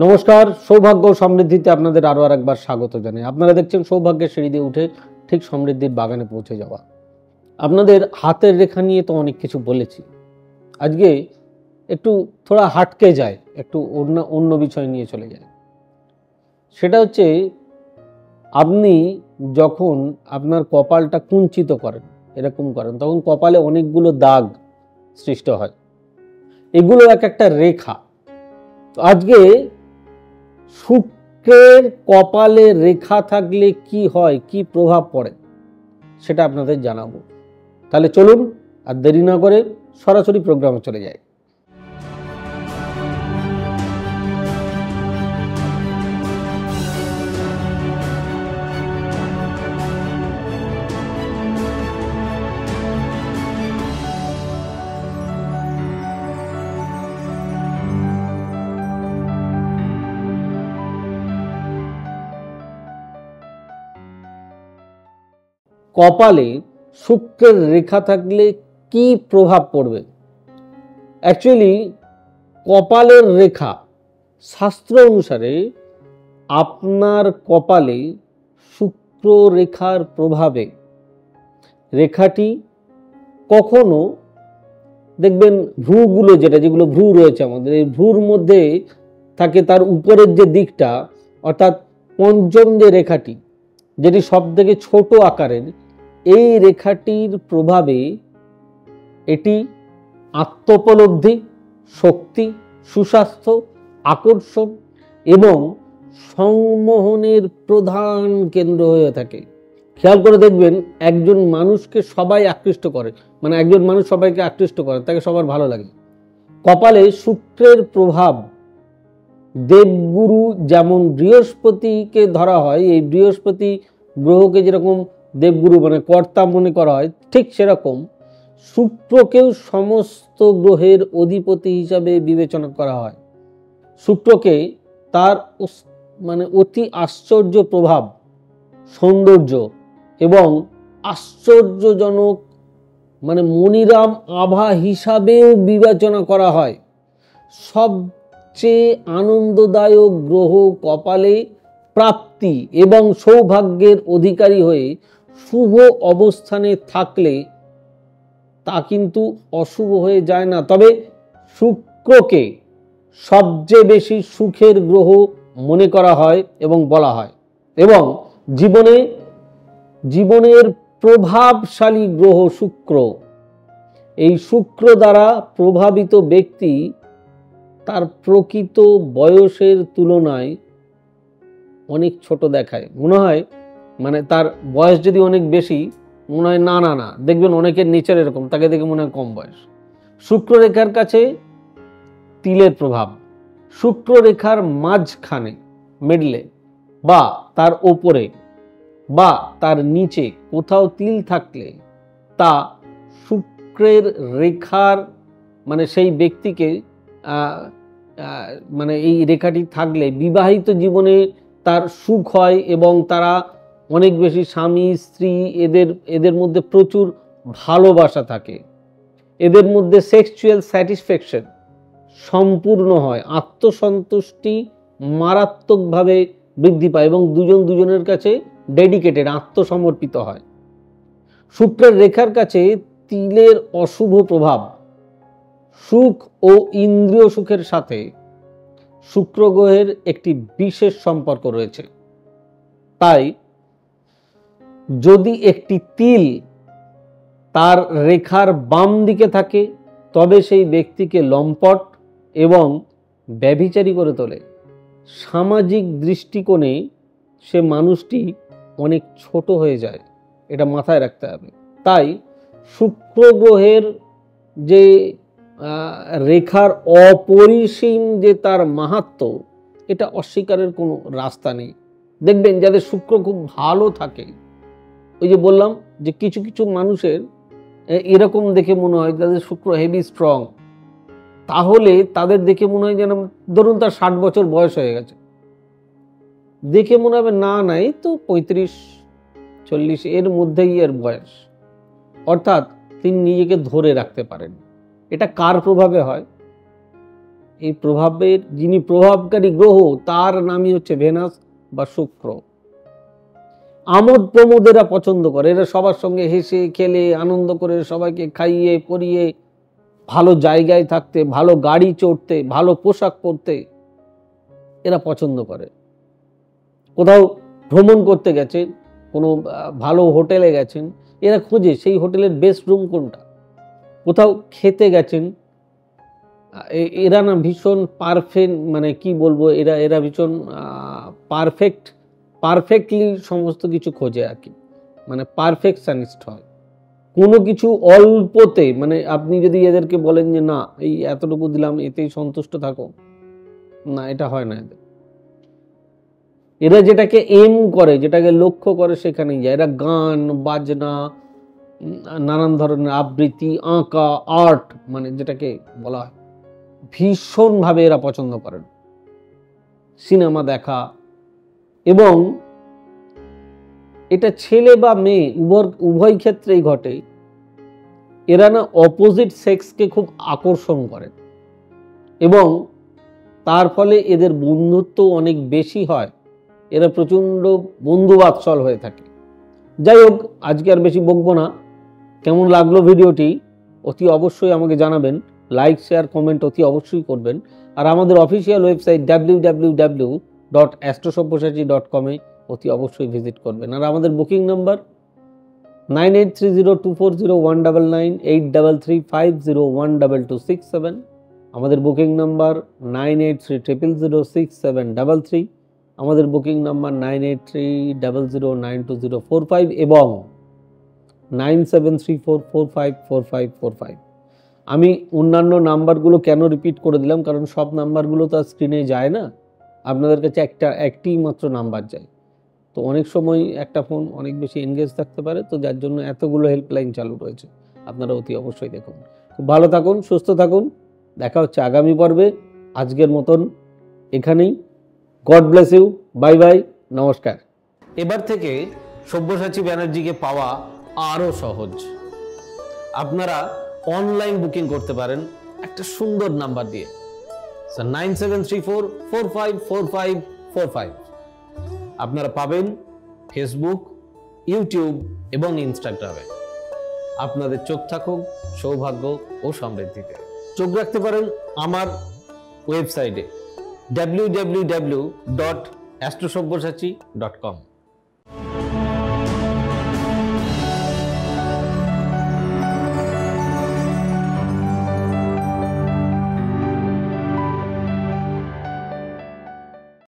নমস্কার, সৌভাগ্য ও সমৃদ্ধিতে আপনাদের আরো একবার স্বাগত জানাই। আপনারা দেখছেন সৌভাগ্যের সিঁড়ি দিয়ে উঠে ঠিক সমৃদ্ধির বাগানে পৌঁছে যাওয়া। আপনাদের হাতের রেখা নিয়ে তো অনেক কিছু বলেছি। আজকে একটু থোড়া হাটকে যায়, একটু অন্য বিষয় নিয়ে চলে যায়। সেটা হচ্ছে, আপনি যখন আপনার কপালটা কুঞ্চিত করেন, এরকম করেন, তখন কপালে অনেকগুলো দাগ সৃষ্টি হয়। এগুলো এক একটা রেখা। আজকে শুক্রের কপালে রেখা থাকলে কি হয়, কি প্রভাব পড়ে, সেটা আপনাদের জানাবো। তাহলে চলুন আর দেরি না করে সরাসরি প্রোগ্রামে চলে যাই। কপালে শুক্রের রেখা থাকলে কি প্রভাব পড়বে? অ্যাকচুয়ালি কপালের রেখা, শাস্ত্র অনুসারে আপনার কপালে শুক্র রেখার প্রভাবে রেখাটি কখনো দেখবেন ভ্রুগুলো, যেগুলো ভ্রু রয়েছে আমাদের, এই ভ্রুর মধ্যে থাকে তার উপরের যে দিকটা, অর্থাৎ পঞ্চম যে রেখাটি, যেটি সব থেকে ছোট আকারের, এই রেখাটির প্রভাবে এটি আত্মোপলব্ধি, শক্তি, সুস্বাস্থ্য, আকর্ষণ এবং সংমোহনের প্রধান কেন্দ্র হয়ে থাকে। খেয়াল করে দেখবেন, একজন মানুষকে সবাই আকৃষ্ট করে, মানে একজন মানুষ সবাইকে আকৃষ্ট করে, তাকে সবার ভালো লাগে। কপালে শুক্রের প্রভাব, দেবগুরু যেমন বৃহস্পতিকে ধরা হয়, এই বৃহস্পতি গ্রহকে যেরকম দেবগুরু মানে কর্তা মনে করা হয়, ঠিক সেরকম শুক্রকেও সমস্ত গ্রহের অধিপতি হিসাবে বিবেচনা করা হয়। শুক্রকে তার মানে অতি আশ্চর্য প্রভাব, সৌন্দর্য এবং আশ্চর্যজনক মানে মনিরাম আভা হিসাবেও বিবেচনা করা হয়। সবচেয়ে আনন্দদায়ক গ্রহ কপালে প্রাপ্তি এবং সৌভাগ্যের অধিকারী হয়ে শুভ অবস্থানে থাকলে তা কিন্তু অশুভ হয়ে যায় না। তবে শুক্রকে সবচেয়ে বেশি সুখের গ্রহ মনে করা হয় এবং বলা হয়, এবং জীবনের প্রভাবশালী গ্রহ শুক্র। এই শুক্র দ্বারা প্রভাবিত ব্যক্তি তার প্রকৃত বয়সের তুলনায় অনেক ছোট দেখায়। মনে হয় মানে তার বয়স যদি অনেক বেশি, মনে হয় না না না, দেখবেন অনেকের নিচের এরকম, তাকে দেখে মনে হয় কম বয়স। শুক্র রেখার কাছে তিলের প্রভাব, শুক্র রেখার মাঝখানে, মিডলে বা তার ওপরে বা তার নিচে কোথাও তিল থাকলে তা শুক্রের রেখার মানে সেই ব্যক্তিকে মানে এই রেখাটি থাকলে বিবাহিত জীবনে তার সুখ হয় এবং তারা অনেক বেশি স্বামী স্ত্রী, এদের মধ্যে প্রচুর ভালোবাসা থাকে, এদের মধ্যে সেক্সুয়াল স্যাটিসফ্যাকশন সম্পূর্ণ হয়, আত্মসন্তুষ্টি মারাত্মকভাবে বৃদ্ধি পায় এবং দুজন দুজনের কাছে ডেডিকেটেড, আত্মসমর্পিত হয়। শুক্রের রেখার কাছে তিলের অশুভ প্রভাব, সুখ ও ইন্দ্রিয় সুখের সাথে শুক্র গ্রহের একটি বিশেষ সম্পর্ক রয়েছে। তাই যদি একটি তিল তার রেখার বাম দিকে থাকে, তবে সেই ব্যক্তিকে লম্পট এবং ব্যভিচারী করে তোলে। সামাজিক দৃষ্টিকোণে সে মানুষটি অনেক ছোট হয়ে যায়, এটা মাথায় রাখতে হবে। তাই শুক্র গ্রহের যে রেখার অপরিসীম যে তার মাহাত্ম্য, এটা অস্বীকারের কোনো রাস্তা নেই। দেখবেন যাদের শুক্র খুব ভালো থাকে, ওই যে বললাম যে কিছু কিছু মানুষের এরকম দেখে মনে হয় তাদের শুক্র হেভি স্ট্রং, তাহলে তাদের দেখে মনে হয় যেন, ধরুন তার 60 বছর বয়স হয়ে গেছে, দেখে মনে হবে না না এই তো 35-40 এর মধ্যেই এর বয়স, অর্থাৎ তিনি নিজেকে ধরে রাখতে পারেন। এটা কার প্রভাবে হয়? এই প্রভাবের যিনি প্রভাবকারী গ্রহ তার নামই হচ্ছে ভেনাস বা শুক্র। আমোদ প্রমোদ এরা পছন্দ করে, এরা সবার সঙ্গে হেসে খেলে আনন্দ করে সবাইকে খাইয়ে পরিয়ে ভালো জায়গায় থাকতে, ভালো গাড়ি চড়তে, ভালো পোশাক পরতে এরা পছন্দ করে। কোথাও ভ্রমণ করতে গেছেন, কোনো ভালো হোটেলে গেছেন, এরা খোঁজে সেই হোটেলের বেস্ট রুম কোনটা। কোথাও খেতে গেছেন, এরা না ভীষণ পারফেক্ট, মানে কি বলবো, এরা ভীষণ পারফেক্টলি সমস্ত কিছু খোঁজে আর কি, মানে পারফেকশনিস্ট হয়। কোনো কিছু অল্পতে, মানে আপনি যদি এদেরকে বলেন যে না এই এতটুকু দিলাম এতেই সন্তুষ্ট থাকো, না, এটা হয় না এদের। এরা যেটাকে এম করে, যেটাকে লক্ষ্য করে সেখানেই যায়। এরা গান বাজনা, নানান ধরনের আবৃত্তি, আঁকা, আর্ট, মানে যেটাকে বলা হয়, ভীষণভাবে এরা পছন্দ করেন। সিনেমা দেখা, এবং এটা ছেলে বা মেয়ে উভয় ক্ষেত্রেই ঘটে। এরা না অপোজিট সেক্সকে খুব আকর্ষণ করে এবং তার ফলে এদের বন্ধুত্ব অনেক বেশি হয়। এরা প্রচণ্ড বন্ধুবাৎসল হয়ে থাকে। যাই হোক, আজকে আর বেশি বকবো না। কেমন লাগলো ভিডিওটি অতি অবশ্যই আমাকে জানাবেন, লাইক শেয়ার কমেন্ট অতি অবশ্যই করবেন। আর আমাদের অফিসিয়াল ওয়েবসাইট www.astrosavysachi.com অতি অবশ্যই ভিজিট করবেন। আর আমাদের বুকিং নাম্বার 9830240199, 8335012267। আমাদের বুকিং নাম্বার 9830006733, আমাদের বুকিং নাম্বার 9830092045 এবং 9734454545। আমি অন্যান্য নাম্বারগুলো কেন রিপিট করে দিলাম, কারণ সব নাম্বারগুলো তো স্ক্রিনে যায় না, আপনাদের কাছে একটি মাত্র নাম্বার যায়। তো অনেক সময় একটা ফোন অনেক বেশি এনগেজ থাকতে পারে, তো যার জন্য এতগুলো হেল্পলাইন চালু রয়েছে। আপনারা অতি অবশ্যই দেখুন। খুব ভালো থাকুন, সুস্থ থাকুন, দেখা হচ্ছে আগামী পর্বে। আজকের মতন এখানেই। God bless you, bye bye, নমস্কার। এবার থেকে সব্যসাচী ব্যানার্জিকে পাওয়া আরও সহজ। আপনারা অনলাইন বুকিং করতে পারেন একটা সুন্দর নাম্বার দিয়ে, 9734454545। আপনারা পাবেন ফেসবুক, ইউটিউব এবং ইনস্টাগ্রামে। আপনাদের চোখ থাকুক সৌভাগ্য ও সমৃদ্ধিতে। চোখ রাখতে পারেন আমার ওয়েবসাইটে www.astrosavysachi.com।